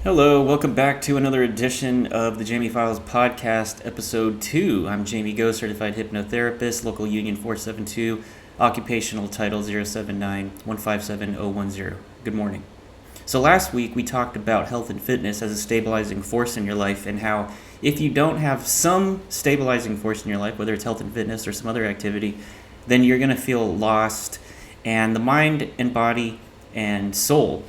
Hello, welcome back to another edition of the Jamie Files Podcast, Episode 2. I'm Jamie Go, Certified Hypnotherapist, Local Union 472, Occupational Title 079-157-010. Good morning. So last week we talked about health and fitness as a stabilizing force in your life and how if you don't have some stabilizing force in your life, whether it's health and fitness or some other activity, then you're going to feel lost. And the mind and body and soul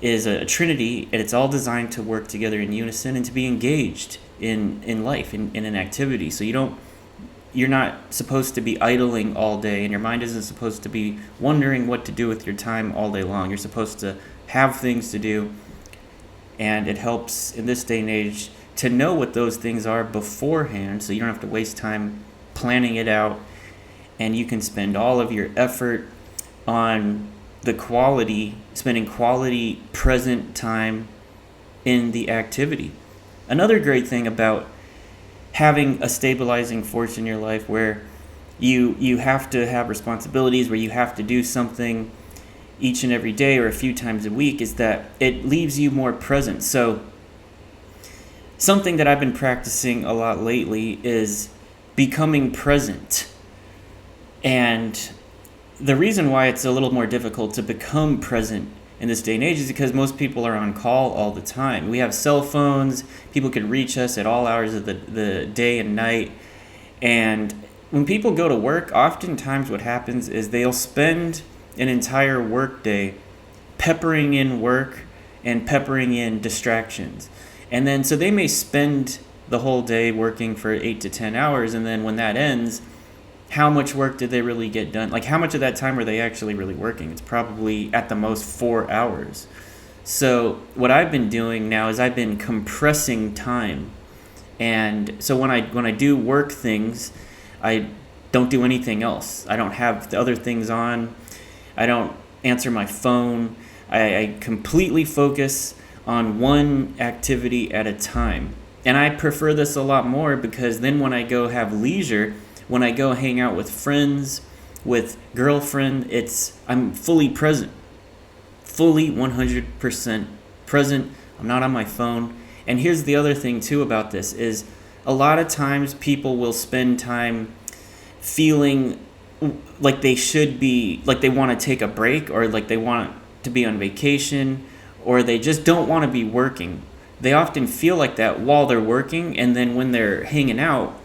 is a trinity, and it's all designed to work together in unison and to be engaged in life, in an activity. So you're not supposed to be idling all day, and your mind isn't supposed to be wondering what to do with your time all day long. You're supposed to have things to do, and it helps in this day and age to know what those things are beforehand, so you don't have to waste time planning it out, and you can spend all of your effort on spending quality present time in the activity. Another great thing about having a stabilizing force in your life where you have to have responsibilities, where you have to do something each and every day or a few times a week, is that it leaves you more present. So something that I've been practicing a lot lately is becoming present. And the reason why it's a little more difficult to become present in this day and age is because most people are on call all the time. We have cell phones. People can reach us at all hours of the day and night. And when people go to work, oftentimes what happens is they'll spend an entire work day peppering in work and peppering in distractions. And then so they may spend the whole day working for 8 to 10 hours, and then when that ends, how much work did they really get done? Like, how much of that time were they actually really working? It's probably at the most 4 hours. So what I've been doing now is I've been compressing time. And so when I do work things, I don't do anything else. I don't have the other things on. I don't answer my phone. I completely focus on one activity at a time. And I prefer this a lot more because then when I go have leisure, when I go hang out with friends, with girlfriend, I'm fully present. Fully 100% present. I'm not on my phone. And here's the other thing too about this is a lot of times people will spend time feeling like they should be, like they want to take a break, or like they want to be on vacation, or they just don't want to be working. They often feel like that while they're working, and then when they're hanging out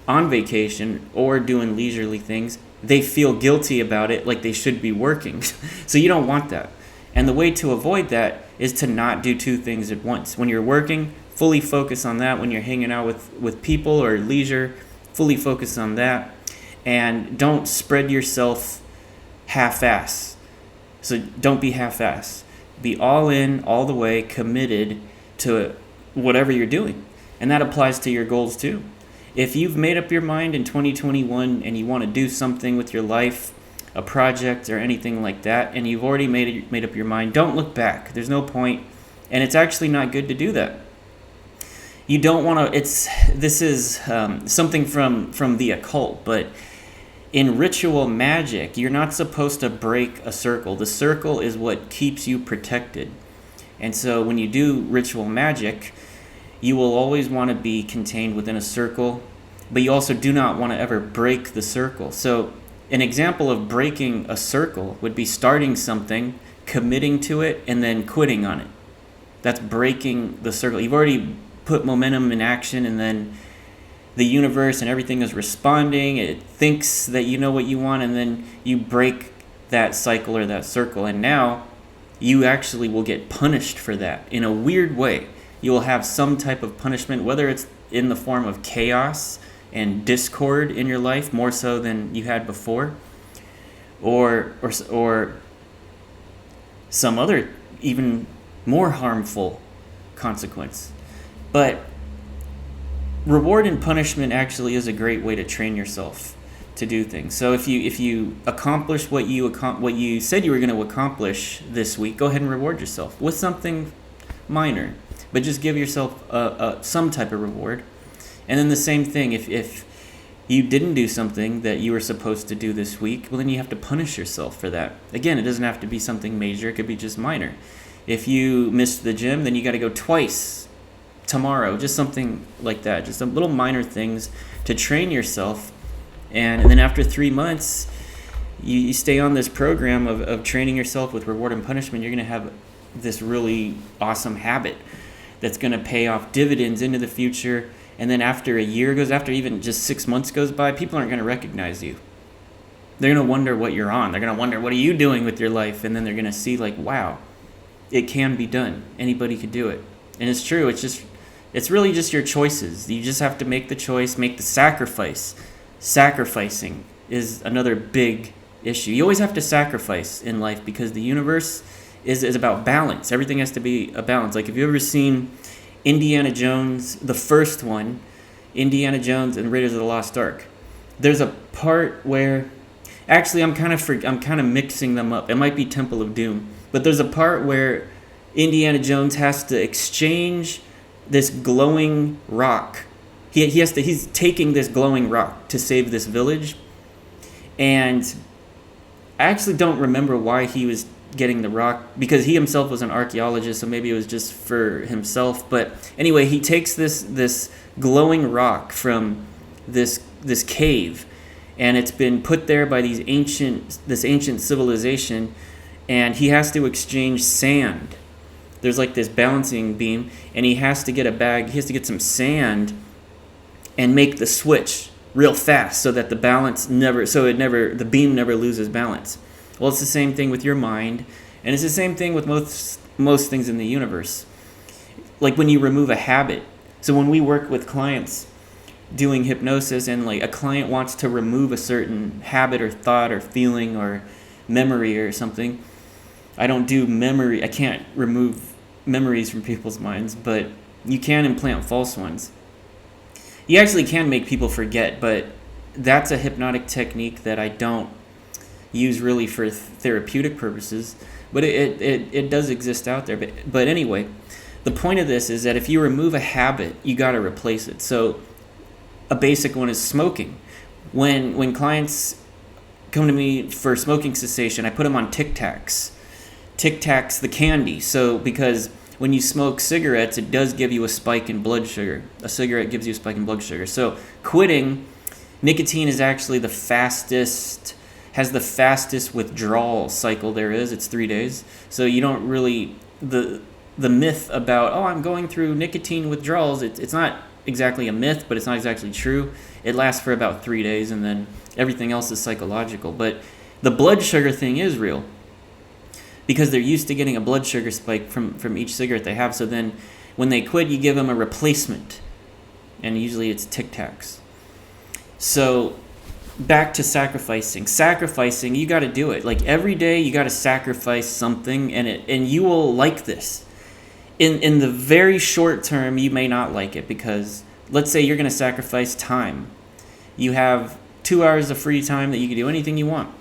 on vacation or doing leisurely things, they feel guilty about it, like they should be working. So you don't want that. And the way to avoid that is to not do two things at once. When you're working, fully focus on that. When you're hanging out with people or leisure, fully focus on that. And don't spread yourself half-ass. So don't be half-ass. Be all in, all the way, committed to whatever you're doing. And that applies to your goals too. If you've made up your mind in 2021 and you want to do something with your life, a project or anything like that, and you've already made up your mind, don't look back. There's no point, and it's actually not good to do that. You don't want to. This is something from the occult, but in ritual magic, you're not supposed to break a circle. The circle is what keeps you protected, and so when you do ritual magic, you will always want to be contained within a circle, but you also do not want to ever break the circle. So an example of breaking a circle would be starting something, committing to it, and then quitting on it. That's breaking the circle. You've already put momentum in action, and then the universe and everything is responding. It thinks that you know what you want, and then you break that cycle or that circle. And now you actually will get punished for that in a weird way. You will have some type of punishment, whether it's in the form of chaos and discord in your life, more so than you had before, or some other even more harmful consequence. But reward and punishment actually is a great way to train yourself to do things. So if you accomplish what you said you were going to accomplish this week, go ahead and reward yourself with something minor. But just give yourself some type of reward. And then the same thing, if you didn't do something that you were supposed to do this week, well, then you have to punish yourself for that. Again, it doesn't have to be something major. It could be just minor. If you missed the gym, then you got to go twice tomorrow. Just something like that. Just some little minor things to train yourself. And then after 3 months, you stay on this program of training yourself with reward and punishment. You're going to have this really awesome habit that's going to pay off dividends into the future. And then after a year goes, after even just 6 months goes by, people aren't going to recognize you. They're going to wonder what you're on. They're going to wonder, what are you doing with your life? And then they're going to see, like, wow, it can be done. Anybody could do it. And it's true. It's really just your choices. You just have to make the choice, make the sacrifice. Sacrificing is another big issue. You always have to sacrifice in life because the universe is about balance. Everything has to be a balance. Like, if you've ever seen Indiana Jones, the first one, Indiana Jones and Raiders of the Lost Ark, there's a part where, actually, I'm kind of mixing them up. It might be Temple of Doom, but there's a part where Indiana Jones has to exchange this glowing rock. He's taking this glowing rock to save this village, and I actually don't remember why he was getting the rock, because he himself was an archaeologist, so maybe it was just for himself. But anyway, he takes this glowing rock from this cave, and it's been put there by this ancient civilization, and he has to exchange sand. There's like this balancing beam, and he has to get some sand and make the switch real fast so that the beam never loses balance. Well, it's the same thing with your mind, and it's the same thing with most things in the universe. Like when you remove a habit. So when we work with clients doing hypnosis, and like a client wants to remove a certain habit or thought or feeling or memory or something, I don't do memory. I can't remove memories from people's minds, but you can implant false ones. You actually can make people forget, but that's a hypnotic technique that I don't use really for therapeutic purposes, but it does exist out there. But anyway, the point of this is that if you remove a habit, you got to replace it. So a basic one is smoking. When clients come to me for smoking cessation, I put them on Tic Tacs. Tic Tacs, the candy. So because when you smoke cigarettes, it does give you a spike in blood sugar. A cigarette gives you a spike in blood sugar. So quitting, nicotine is actually has the fastest withdrawal cycle there is. It's 3 days. So you don't really, the myth about, I'm going through nicotine withdrawals, it's not exactly a myth, but it's not exactly true. It lasts for about 3 days, and then everything else is psychological. But the blood sugar thing is real, because they're used to getting a blood sugar spike from each cigarette they have. So then when they quit, you give them a replacement, and usually it's Tic Tacs. So back to sacrificing, you got to do it. Like every day you got to sacrifice something, and you will like this. In the very short term, you may not like it, because let's say you're going to sacrifice time. You have 2 hours of free time that you can do anything you want,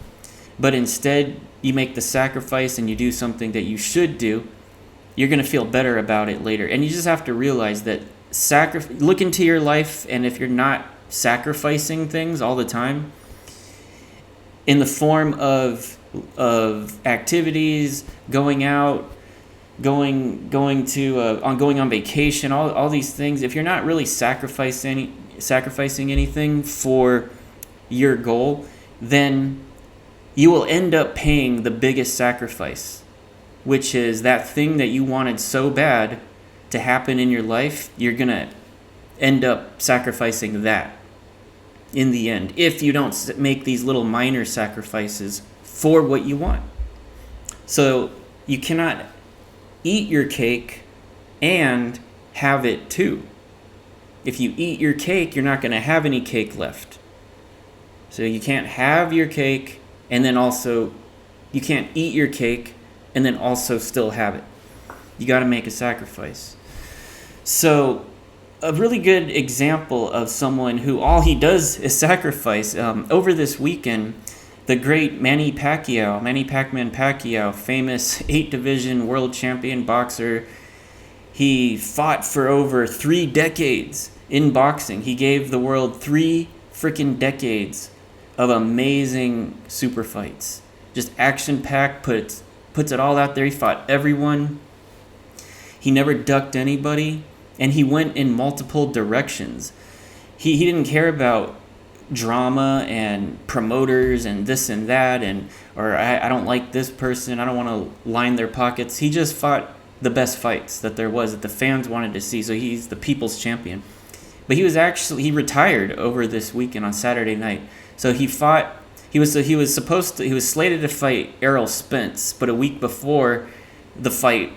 but instead you make the sacrifice and you do something that you should do. You're going to feel better about it later. And you just have to realize that look into your life, and if you're not sacrificing things all the time in the form of activities, going out, going on vacation, all these things, if you're not really sacrificing anything for your goal, then you will end up paying the biggest sacrifice, which is that thing that you wanted so bad to happen in your life. You're going to end up sacrificing that in the end, if you don't make these little minor sacrifices for what you want. So you cannot eat your cake and have it too. If you eat your cake, you're not going to have any cake left. So you can't have your cake and then also, you can't eat your cake and then also still have it. You got to make a sacrifice. So a really good example of someone who all he does is sacrifice. Over this weekend, the great Manny Pacquiao, famous 8-division world champion boxer, he fought for over 3 decades in boxing. He gave the world 3 freaking decades of amazing super fights. Just action-packed, puts it all out there. He fought everyone He never ducked anybody, and he went in multiple directions. He didn't care about drama and promoters and this and that, or I don't like this person, I don't want to line their pockets. He just fought the best fights that there was that the fans wanted to see. So he's the people's champion. But he retired over this weekend on Saturday night. So he was slated to fight Errol Spence, but a week before the fight,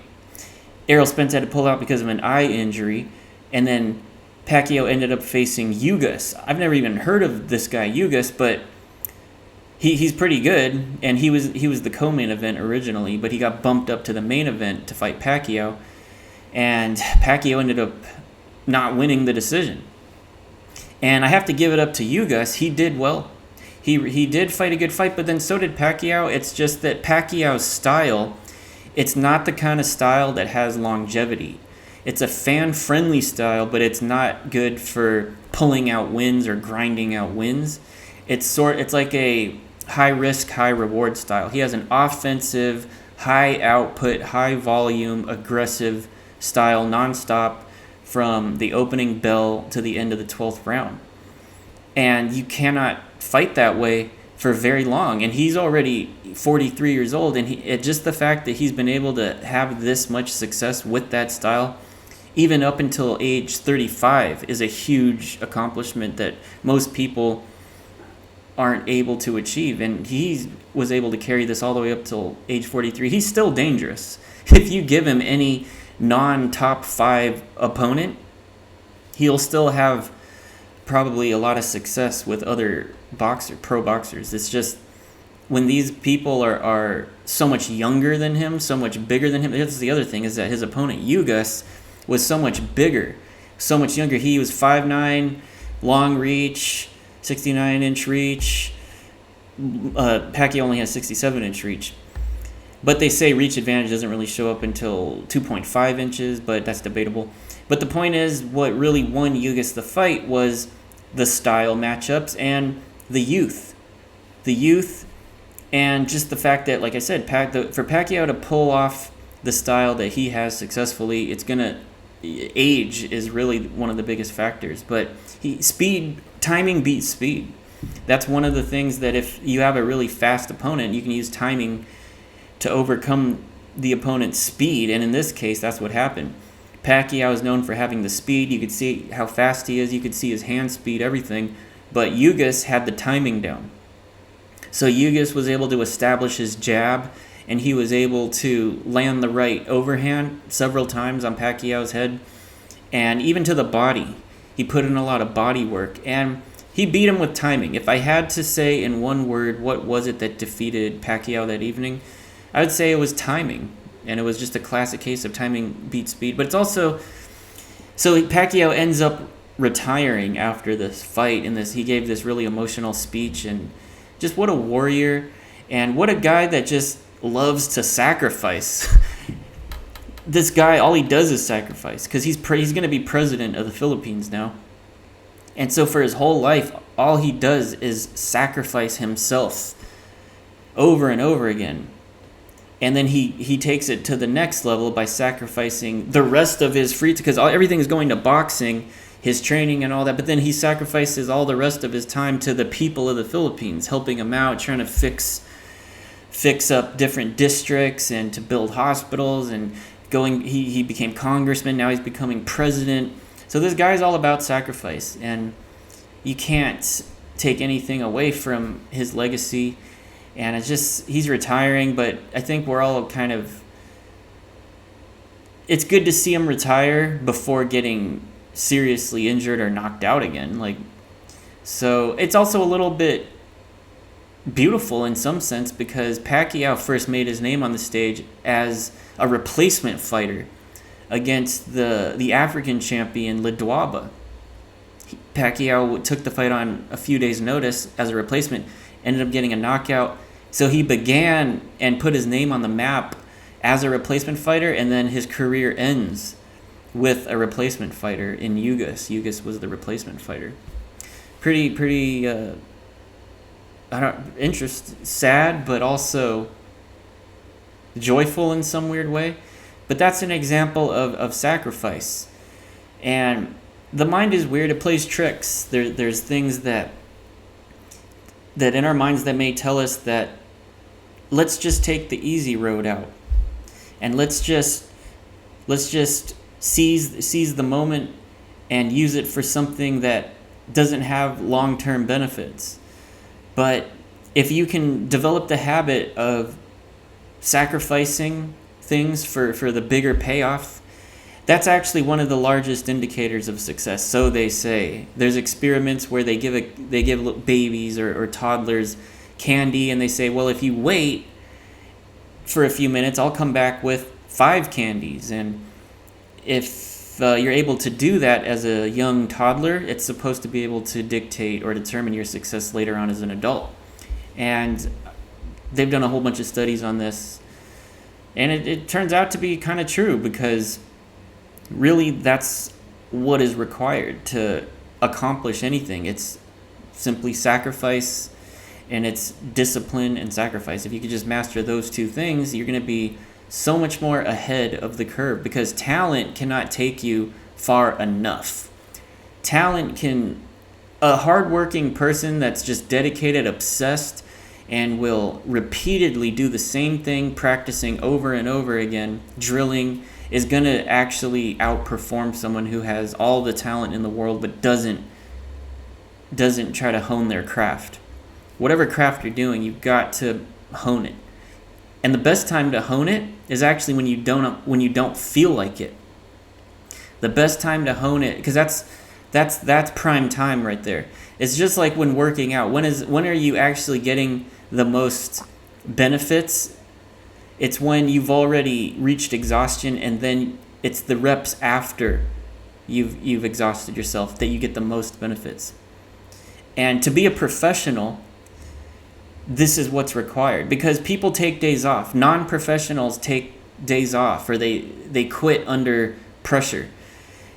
Errol Spence had to pull out because of an eye injury, and then Pacquiao ended up facing Ugas. I've never even heard of this guy Ugas, but he's pretty good, and he was the co-main event originally, but he got bumped up to the main event to fight Pacquiao, and Pacquiao ended up not winning the decision. And I have to give it up to Ugas. He did well. He did fight a good fight, but then so did Pacquiao. It's just that Pacquiao's style, it's not the kind of style that has longevity. It's a fan-friendly style, but it's not good for pulling out wins or grinding out wins. It's like a high-risk, high-reward style. He has an offensive, high-output, high-volume, aggressive style nonstop from the opening bell to the end of the 12th round. And you cannot fight that way for very long. And he's already 43 years old, and just the fact that he's been able to have this much success with that style, even up until age 35, is a huge accomplishment that most people aren't able to achieve. And he was able to carry this all the way up till age 43. He's still dangerous. If you give him any non-top 5 opponent, he'll still have probably a lot of success with other pro boxers. It's just when these people are so much younger than him, so much bigger than him. That's the other thing, is that his opponent Ugas was so much bigger, so much younger. He was 5'9", long reach, 69-inch reach. Pacquiao only has 67-inch reach. But they say reach advantage doesn't really show up until 2.5 inches, but that's debatable. But the point is, what really won Ugas the fight was the style matchups and the youth. The youth, and just the fact that, like I said, for Pacquiao to pull off the style that he has successfully, age is really one of the biggest factors. But timing beats speed. That's one of the things that if you have a really fast opponent, you can use timing to overcome the opponent's speed, and in this case, that's what happened. Pacquiao is known for having the speed. You could see how fast he is. You could see his hand speed, everything. But Ugas had the timing down. So Ugas was able to establish his jab, and he was able to land the right overhand several times on Pacquiao's head, and even to the body. He put in a lot of body work, and he beat him with timing. If I had to say in one word what was it that defeated Pacquiao that evening, I would say it was timing, and it was just a classic case of timing beats speed. But it's also, so Pacquiao ends up retiring after this fight, and he gave this really emotional speech, and just what a warrior, and what a guy that just loves to sacrifice. This guy, all he does is sacrifice, because he's going to be president of the Philippines now. And so for his whole life, all he does is sacrifice himself over and over again. And then he takes it to the next level by sacrificing the rest of his free time, because everything is going to boxing, his training and all that, but then he sacrifices all the rest of his time to the people of the Philippines, helping them out, trying to fix up different districts and to build hospitals, and he became congressman, now he's becoming president. So this guy's all about sacrifice, and you can't take anything away from his legacy. And it's just, he's retiring, but I think we're all it's good to see him retire before getting seriously injured or knocked out again. So it's also a little bit beautiful in some sense, because Pacquiao first made his name on the stage as a replacement fighter against the African champion Ledwaba. Pacquiao took the fight on a few days' notice as a replacement, ended up getting a knockout. So he began and put his name on the map as a replacement fighter, and then his career ends with a replacement fighter in Ugas. Ugas was the replacement fighter. Pretty sad, but also joyful in some weird way. But that's an example of sacrifice. And the mind is weird. It plays tricks. There's things that in our minds that may tell us that let's just take the easy road out, and let's just seize the moment and use it for something that doesn't have long-term benefits. But if you can develop the habit of sacrificing things for the bigger payoff, that's actually one of the largest indicators of success. So they say. There's experiments where they give babies or toddlers candy, and they say, well, if you wait for a few minutes, I'll come back with 5 candies. And if you're able to do that as a young toddler, it's supposed to be able to dictate or determine your success later on as an adult. And they've done a whole bunch of studies on this, and it turns out to be kind of true, because really that's what is required to accomplish anything. It's simply sacrifice, and it's discipline and sacrifice. If you could just master those two things, you're going to be so much more ahead of the curve, because talent cannot take you far enough. A hardworking person that's just dedicated, obsessed, and will repeatedly do the same thing, practicing over and over again, drilling, is going to actually outperform someone who has all the talent in the world but doesn't try to hone their craft. Whatever craft you're doing, you've got to hone it. And the best time to hone it is actually when you don't feel like it. The best time to hone it, because that's prime time right there. It's just like when working out. When are you actually getting the most benefits? It's when you've already reached exhaustion, and then it's the reps after you've exhausted yourself that you get the most benefits. And to be a professional, this is what's required, because people take days off. Non-professionals take days off, or they quit under pressure.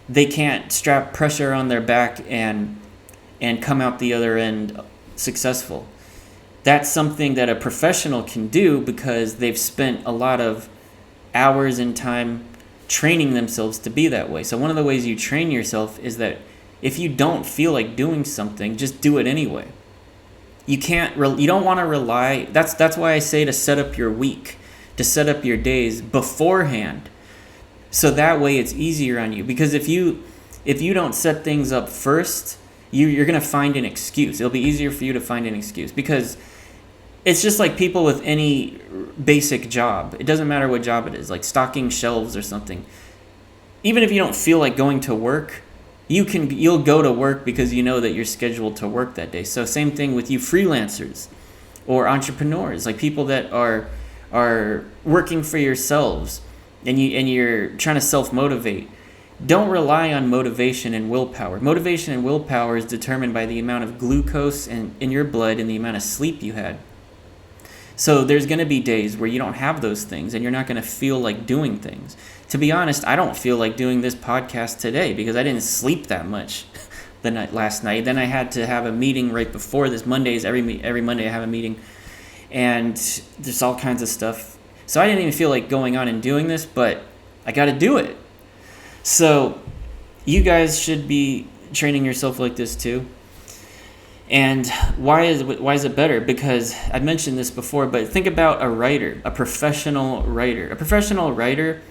They can't strap pressure on their back and come out the other end successful. That's something that a professional can do, because they've spent a lot of hours and time training themselves to be that way. So one of the ways you train yourself is that if you don't feel like doing something, just do it anyway. You don't want to rely. That's why I say to set up your week, to set up your days beforehand, so that way it's easier on you. Because if you don't set things up first, you're going to find an excuse. It'll be easier for you to find an excuse, because it's just like people with any basic job. It doesn't matter what job it is, like stocking shelves or something. Even if you don't feel like going to work, you'll go to work because you know that you're scheduled to work that day. So same thing with you freelancers or entrepreneurs, like people that are working for yourselves, and you're trying to self-motivate. Don't rely on motivation and willpower. Motivation and willpower is determined by the amount of glucose in your blood and the amount of sleep you had. So there's going to be days where you don't have those things, and you're not going to feel like doing things. To be honest, I don't feel like doing this podcast today because I didn't sleep that much last night. Then I had to have a meeting right before this. Every Monday I have a meeting, and there's all kinds of stuff. So I didn't even feel like going on and doing this, but I got to do it. So you guys should be training yourself like this too. And why is it better? Because I've mentioned this before, but think about a writer, a professional writer. A professional writer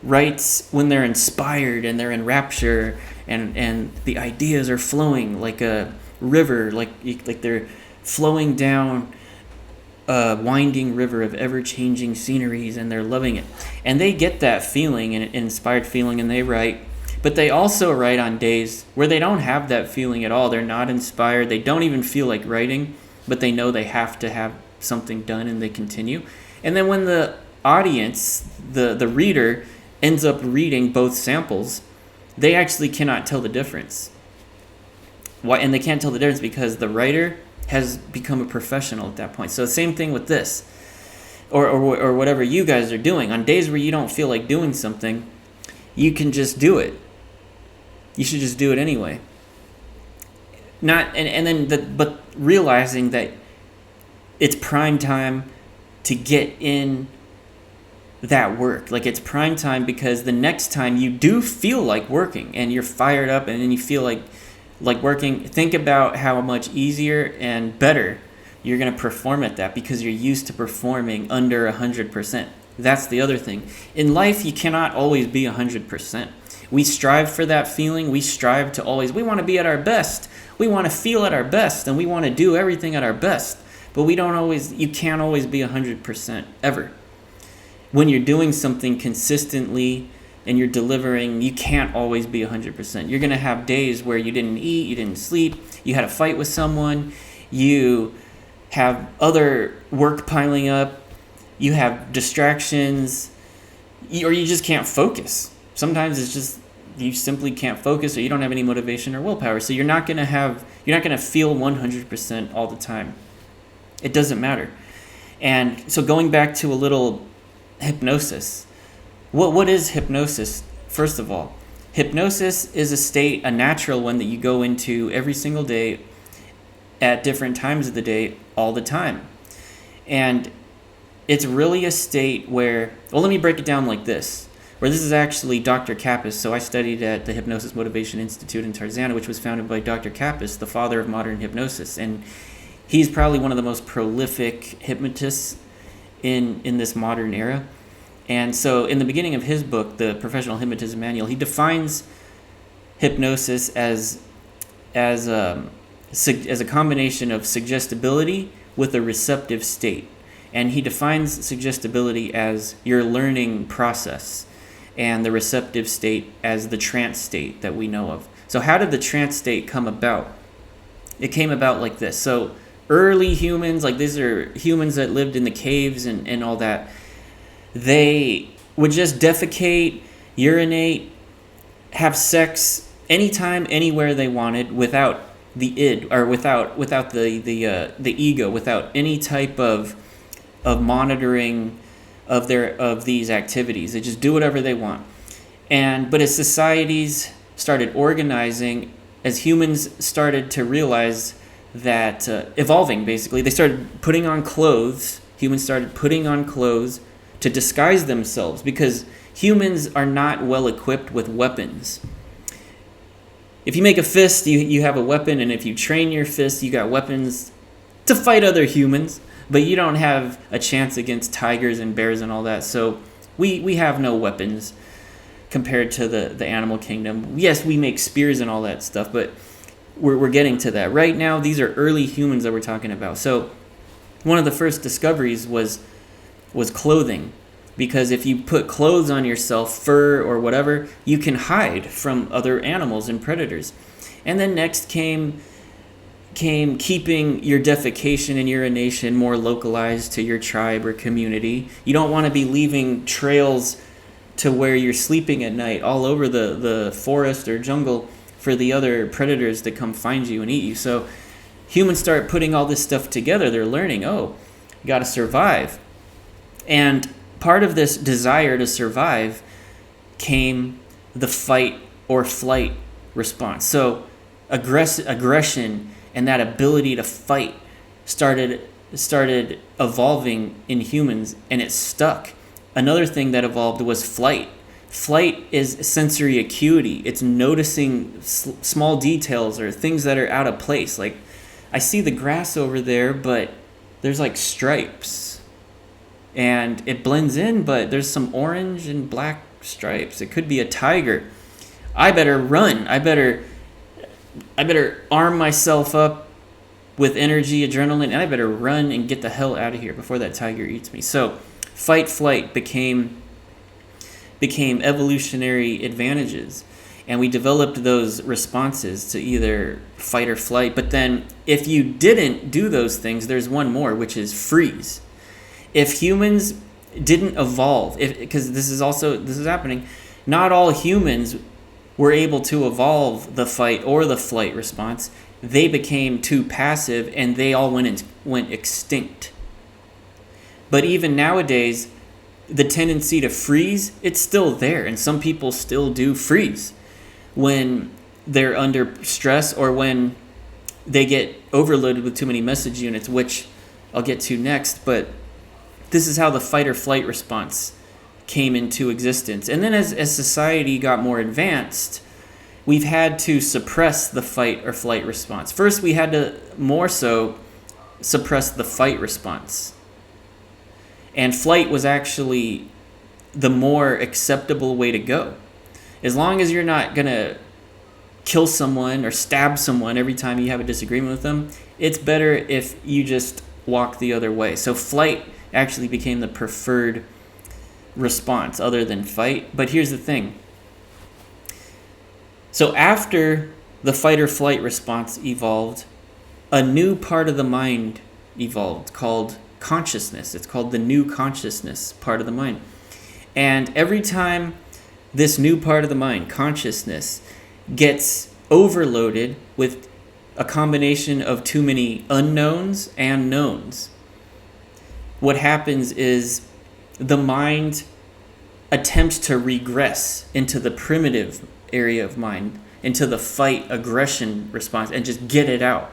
writes when they're inspired and they're in rapture, and the ideas are flowing like a river, like they're flowing down a winding river of ever-changing sceneries, and they're loving it. And they get that feeling, an inspired feeling, and they write. But they also write on days where they don't have that feeling at all. They're not inspired. They don't even feel like writing, but they know they have to have something done, and they continue. And then when the audience, the reader, ends up reading both samples, they actually cannot tell the difference. Why? And they can't tell the difference because the writer has become a professional at that point. So same thing with this, or whatever you guys are doing. On days where you don't feel like doing something, you can just do it. You should just do it anyway. But realizing that it's prime time to get in that work. Like, it's prime time because the next time you do feel like working and you're fired up and then you feel like working, think about how much easier and better you're going to perform at that because you're used to performing under 100%. That's the other thing. In life, you cannot always be 100%. We strive for that feeling. We strive to always, we want to be at our best. We want to feel at our best, and we want to do everything at our best. But you can't always be 100% ever. When you're doing something consistently and you're delivering, you can't always be 100%. You're going to have days where you didn't eat, you didn't sleep, you had a fight with someone, you have other work piling up, you have distractions, or you just can't focus. Sometimes it's just you simply can't focus, or you don't have any motivation or willpower. So you're not going to feel 100% all the time. It doesn't matter. And so going back to a little hypnosis. What is hypnosis? First of all, hypnosis is a state, a natural one that you go into every single day at different times of the day all the time. And it's really a state where, well, let me break it down like this, where this is actually Dr. Kappas. So I studied at the Hypnosis Motivation Institute in Tarzana, which was founded by Dr. Kappas, the father of modern hypnosis. And he's probably one of the most prolific hypnotists in this modern era. And so in the beginning of his book, The Professional Hypnotism Manual, he defines hypnosis as a combination of suggestibility with a receptive state. And he defines suggestibility as your learning process and the receptive state as the trance state that we know of. So how did the trance state come about? It came about like this. So early humans, like these are humans that lived in the caves and all that, they would just defecate, urinate, have sex anytime, anywhere they wanted without the id, or without the ego, without any type of monitoring of these activities. They just do whatever they want. But as societies started organizing, as humans started to realize that evolving, basically, they started putting on clothes. Humans started putting on clothes to disguise themselves because humans are not well equipped with weapons. If you make a fist, you have a weapon, and if you train your fist, you got weapons to fight other humans, but you don't have a chance against tigers and bears and all that. So we have no weapons compared to the animal kingdom. Yes, we make spears and all that stuff, but we're getting to that. Right now, these are early humans that we're talking about. So one of the first discoveries was clothing, because if you put clothes on yourself, fur or whatever, you can hide from other animals and predators. And then next came keeping your defecation and urination more localized to your tribe or community. You don't want to be leaving trails to where you're sleeping at night all over the forest or jungle for the other predators to come find you and eat you. So humans start putting all this stuff together. They're learning, you got to survive. And part of this desire to survive came the fight or flight response. So aggression and that ability to fight started evolving in humans, and it stuck. Another thing that evolved was flight. Flight is sensory acuity. It's noticing small details or things that are out of place. Like, I see the grass over there, but there's like stripes. And it blends in, but there's some orange and black stripes. It could be a tiger. I better run. I better arm myself up with energy, adrenaline, and I better run and get the hell out of here before that tiger eats me. So fight, flight became evolutionary advantages. And we developed those responses to either fight or flight. But then if you didn't do those things, there's one more, which is freeze. If humans didn't evolve, because this is happening, not all humans were able to evolve the fight or the flight response. They became too passive, and they all went extinct. But even nowadays, the tendency to freeze, it's still there, and some people still do freeze when they're under stress or when they get overloaded with too many message units, which I'll get to next. But this is how the fight or flight response came into existence. And then as society got more advanced, we've had to suppress the fight or flight response. First, we had to more so suppress the fight response. And flight was actually the more acceptable way to go. As long as you're not going to kill someone or stab someone every time you have a disagreement with them, it's better if you just walk the other way. So flight actually became the preferred response other than fight. But here's the thing. So after the fight or flight response evolved, a new part of the mind evolved called consciousness. It's called the new consciousness part of the mind. And every time this new part of the mind, consciousness, gets overloaded with a combination of too many unknowns and knowns, what happens is the mind attempts to regress into the primitive area of mind, into the fight aggression response, and just get it out.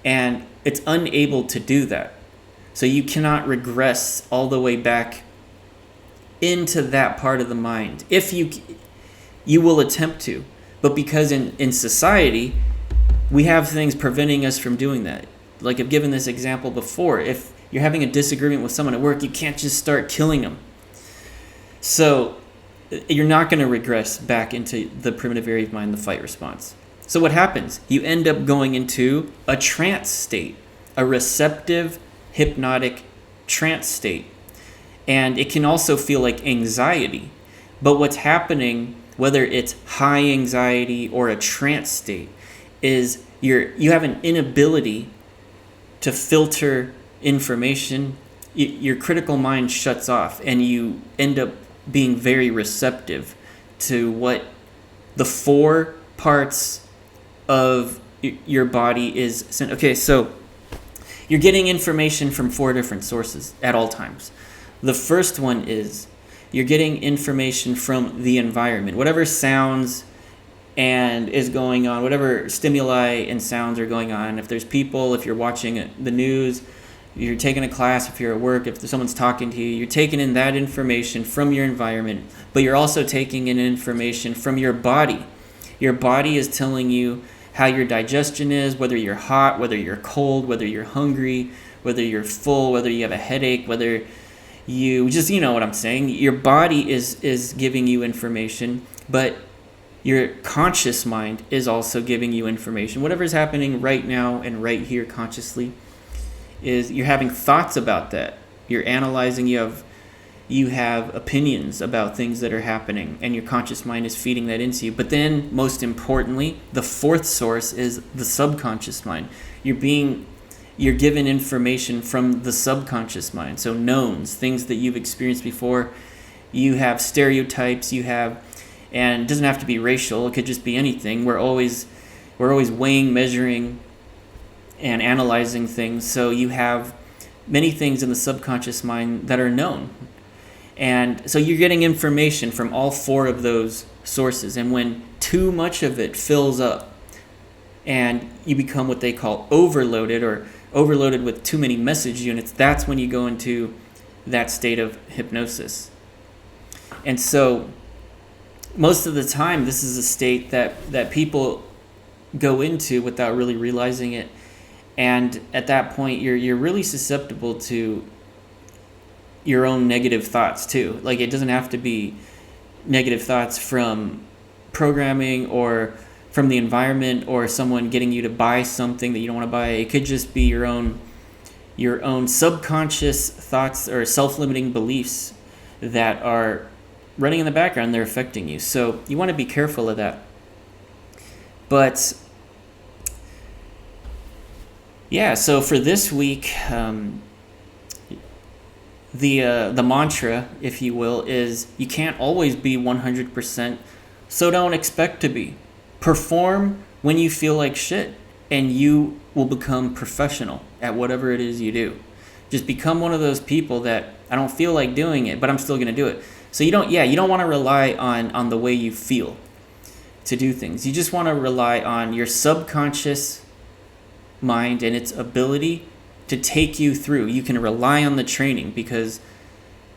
And it's unable to do that. So you cannot regress all the way back into that part of the mind. If you will attempt to. But because in society, we have things preventing us from doing that. Like I've given this example before. If you're having a disagreement with someone at work, you can't just start killing them. So you're not going to regress back into the primitive area of mind, the fight response. So what happens? You end up going into a trance state, a receptive, hypnotic trance state. And it can also feel like anxiety. But what's happening, whether it's high anxiety or a trance state, is you have an inability to filter information. Your critical mind shuts off, and you end up being very receptive to what the four parts of your body is. Okay, so you're getting information from four different sources at all times. The first one is you're getting information from the environment. Whatever sounds and is going on, whatever stimuli and sounds are going on. If there's people, if you're watching the news, you're taking a class, if you're at work, if someone's talking to you, you're taking in that information from your environment, but you're also taking in information from your body. Your body is telling you how your digestion is, whether you're hot, whether you're cold, whether you're hungry, whether you're full, whether you have a headache, whether you know what I'm saying. Your body is giving you information, but your conscious mind is also giving you information. Whatever's happening right now and right here consciously, is you're having thoughts about that. You're analyzing, you have opinions about things that are happening, and your conscious mind is feeding that into you. But then, most importantly, the fourth source is the subconscious mind. You're given information from the subconscious mind. So knowns, things that you've experienced before. You have stereotypes, and it doesn't have to be racial, it could just be anything. We're always weighing, measuring, and analyzing things. So you have many things in the subconscious mind that are known. And so you're getting information from all four of those sources. And when too much of it fills up and you become what they call overloaded, or overloaded with too many message units, that's when you go into that state of hypnosis. And so most of the time, this is a state that people go into without really realizing it. And at that point, you're really susceptible to your own negative thoughts too. Like, it doesn't have to be negative thoughts from programming or from the environment or someone getting you to buy something that you don't want to buy. It could just be your own subconscious thoughts or self-limiting beliefs that are running in the background. They're affecting you. So you want to be careful of that. But yeah, so for this week, the mantra, if you will, is you can't always be 100%, so don't expect to be. Perform when you feel like shit, and you will become professional at whatever it is you do. Just become one of those people that, I don't feel like doing it, but I'm still going to do it. So you don't want to rely on the way you feel to do things. You just want to rely on your subconscious mind and its ability to take you through. You can rely on the training, because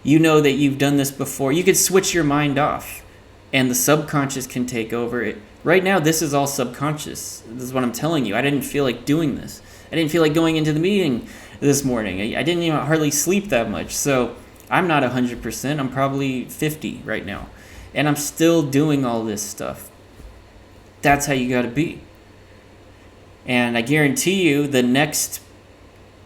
You know that you've done this before. You could switch your mind off and the subconscious can take over it. Right now, this is all subconscious. This is what I'm telling you. I didn't feel like doing this. I didn't feel like going into the meeting this morning. I didn't even hardly sleep that much. So I'm not 100%. I'm probably 50 right now. And I'm still doing all this stuff. That's how you got to be. And I guarantee you the next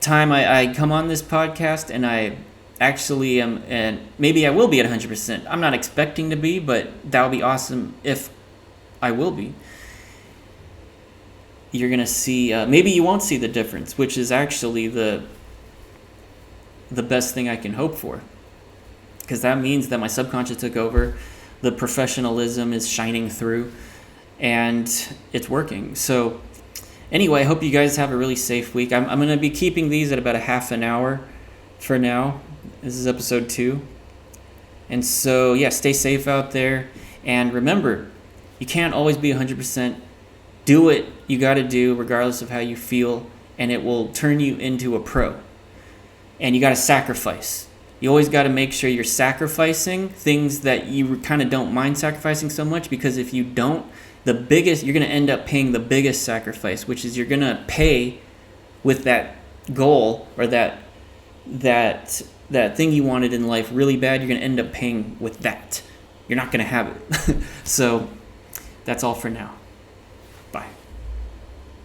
time I come on this podcast and I actually am, and maybe I will be at 100%. I'm not expecting to be, but that would be awesome if I will be. You're going to see, maybe you won't see the difference, which is actually the best thing I can hope for. Because that means that my subconscious took over, the professionalism is shining through, and it's working. So anyway, I hope you guys have a really safe week. I'm going to be keeping these at about a half an hour for now. This is episode 2. And so, yeah, stay safe out there. And remember, you can't always be 100%. Do what you got to do regardless of how you feel, and it will turn you into a pro. And you got to sacrifice. You always got to make sure you're sacrificing things that you kind of don't mind sacrificing so much, because if you don't, you're going to end up paying the biggest sacrifice, which is you're going to pay with that goal or that thing you wanted in life really bad. You're going to end up paying with that. You're not going to have it. So that's all for now.